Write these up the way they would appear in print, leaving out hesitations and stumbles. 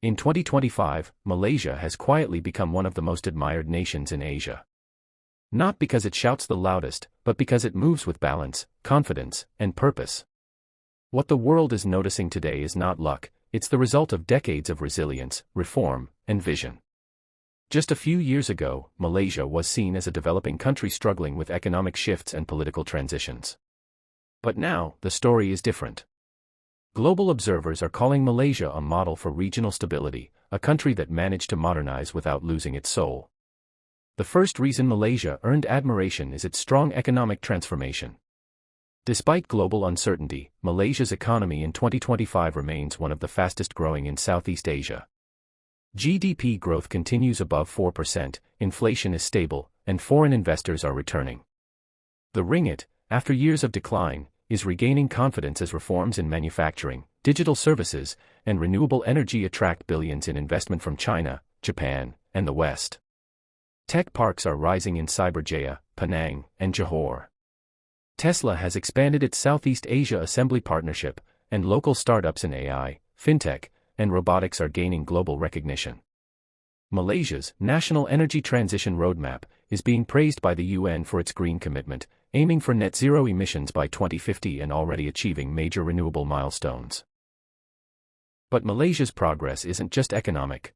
In 2025, Malaysia has quietly become one of the most admired nations in Asia. Not because it shouts the loudest, but because it moves with balance, confidence, and purpose. What the world is noticing today is not luck, it's the result of decades of resilience, reform, and vision. Just a few years ago, Malaysia was seen as a developing country struggling with economic shifts and political transitions. But now, the story is different. Global observers are calling Malaysia a model for regional stability, a country that managed to modernize without losing its soul. The first reason Malaysia earned admiration is its strong economic transformation. Despite global uncertainty, Malaysia's economy in 2025 remains one of the fastest growing in Southeast Asia. GDP growth continues above 4%, inflation is stable, and foreign investors are returning. The ringgit, after years of decline, is regaining confidence as reforms in manufacturing, digital services, and renewable energy attract billions in investment from China, Japan, and the West. Tech parks are rising in Cyberjaya, Penang, and Johor. Tesla has expanded its Southeast Asia assembly partnership, and local startups in AI, fintech, and robotics are gaining global recognition. Malaysia's National Energy Transition Roadmap is being praised by the UN for its green commitment, aiming for net zero emissions by 2050 and already achieving major renewable milestones. But Malaysia's progress isn't just economic.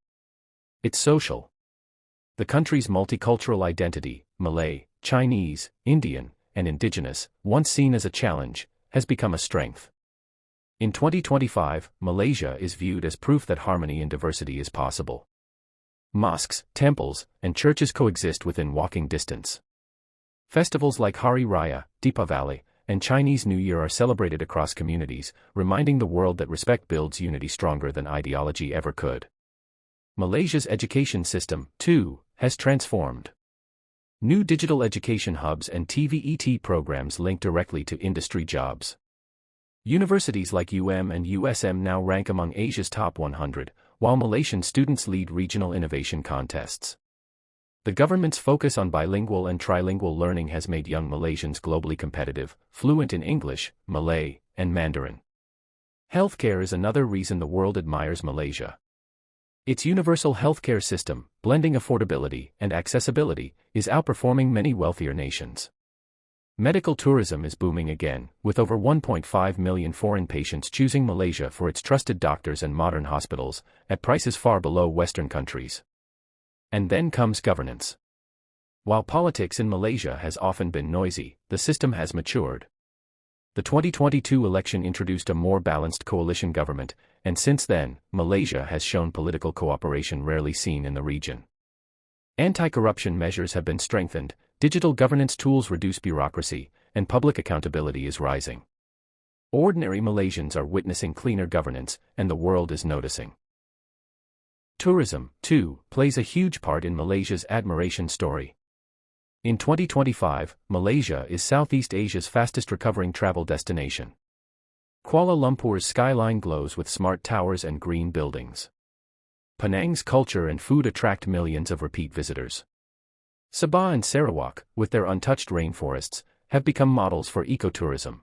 It's social. The country's multicultural identity, Malay, Chinese, Indian, and indigenous, once seen as a challenge, has become a strength. In 2025, Malaysia is viewed as proof that harmony in diversity is possible. Mosques, temples, and churches coexist within walking distance. Festivals like Hari Raya, Deepavali, and Chinese New Year are celebrated across communities, reminding the world that respect builds unity stronger than ideology ever could. Malaysia's education system, too, has transformed. New digital education hubs and TVET programs link directly to industry jobs. Universities like and USM now rank among Asia's top 100, while Malaysian students lead regional innovation contests. The government's focus on bilingual and trilingual learning has made young Malaysians globally competitive, fluent in English, Malay, and Mandarin. Healthcare is another reason the world admires Malaysia. Its universal healthcare system, blending affordability and accessibility, is outperforming many wealthier nations. Medical tourism is booming again, with over 1.5 million foreign patients choosing Malaysia for its trusted doctors and modern hospitals, at prices far below Western countries. And then comes governance. While politics in Malaysia has often been noisy, the system has matured. The 2022 election introduced a more balanced coalition government, and since then, Malaysia has shown political cooperation rarely seen in the region. Anti-corruption measures have been strengthened, digital governance tools reduce bureaucracy, and public accountability is rising. Ordinary Malaysians are witnessing cleaner governance, and the world is noticing. Tourism, too, plays a huge part in Malaysia's admiration story. In 2025, Malaysia is Southeast Asia's fastest recovering travel destination. Kuala Lumpur's skyline glows with smart towers and green buildings. Penang's culture and food attract millions of repeat visitors. Sabah and Sarawak, with their untouched rainforests, have become models for ecotourism.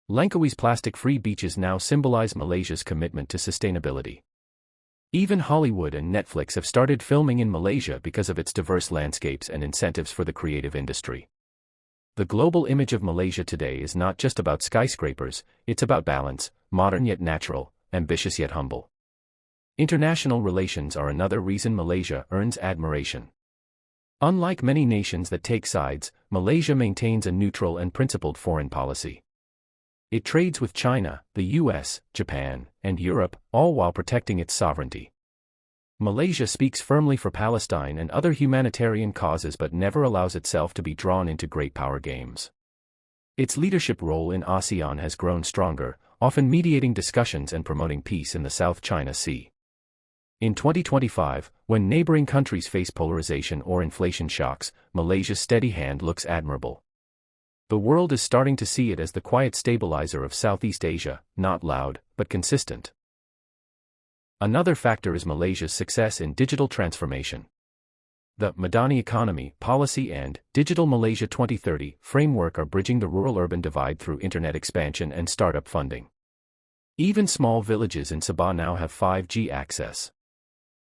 Langkawi's plastic-free beaches now symbolize Malaysia's commitment to sustainability. Even Hollywood and Netflix have started filming in Malaysia because of its diverse landscapes and incentives for the creative industry. The global image of Malaysia today is not just about skyscrapers, it's about balance, modern yet natural, ambitious yet humble. International relations are another reason Malaysia earns admiration. Unlike many nations that take sides, Malaysia maintains a neutral and principled foreign policy. It trades with China, the US, Japan, and Europe, all while protecting its sovereignty. Malaysia speaks firmly for Palestine and other humanitarian causes but never allows itself to be drawn into great power games. Its leadership role in ASEAN has grown stronger, often mediating discussions and promoting peace in the South China Sea. In 2025, when neighboring countries face polarization or inflation shocks, Malaysia's steady hand looks admirable. The world is starting to see it as the quiet stabilizer of Southeast Asia, not loud, but consistent. Another factor is Malaysia's success in digital transformation. The Madani Economy Policy and Digital Malaysia 2030 framework are bridging the rural-urban divide through internet expansion and startup funding. Even small villages in Sabah now have 5G access.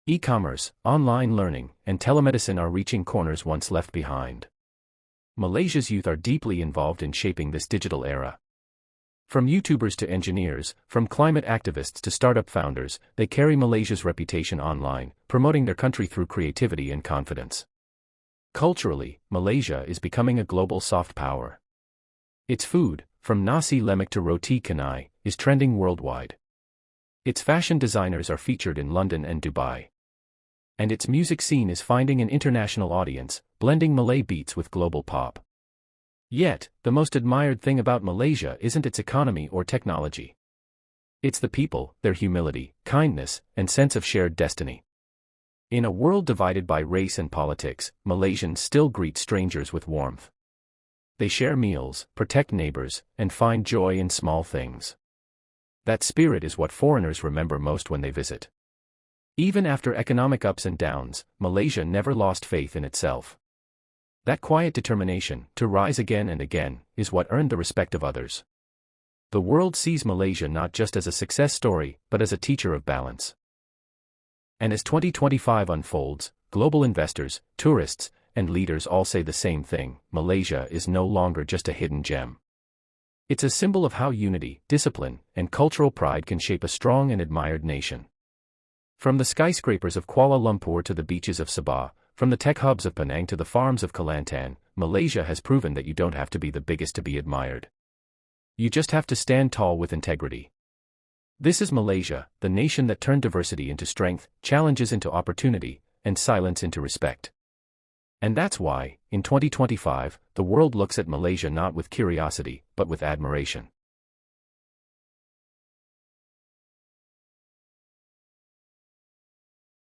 E-commerce, online learning, and telemedicine are reaching corners once left behind. Malaysia's youth are deeply involved in shaping this digital era. From YouTubers to engineers, from climate activists to startup founders, they carry Malaysia's reputation online, promoting their country through creativity and confidence. Culturally, Malaysia is becoming a global soft power. Its food, from nasi lemak to roti canai, is trending worldwide. Its fashion designers are featured in London and Dubai. And its music scene is finding an international audience, blending Malay beats with global pop. Yet, the most admired thing about Malaysia isn't its economy or technology. It's the people, their humility, kindness, and sense of shared destiny. In a world divided by race and politics, Malaysians still greet strangers with warmth. They share meals, protect neighbors, and find joy in small things. That spirit is what foreigners remember most when they visit. Even after economic ups and downs, Malaysia never lost faith in itself. That quiet determination, to rise again and again, is what earned the respect of others. The world sees Malaysia not just as a success story, but as a teacher of balance. And as 2025 unfolds, global investors, tourists, and leaders all say the same thing: Malaysia is no longer just a hidden gem. It's a symbol of how unity, discipline, and cultural pride can shape a strong and admired nation. From the skyscrapers of Kuala Lumpur to the beaches of Sabah, from the tech hubs of Penang to the farms of Kelantan, Malaysia has proven that you don't have to be the biggest to be admired. You just have to stand tall with integrity. This is Malaysia, the nation that turned diversity into strength, challenges into opportunity, and silence into respect. And that's why, in 2025, the world looks at Malaysia not with curiosity, but with admiration.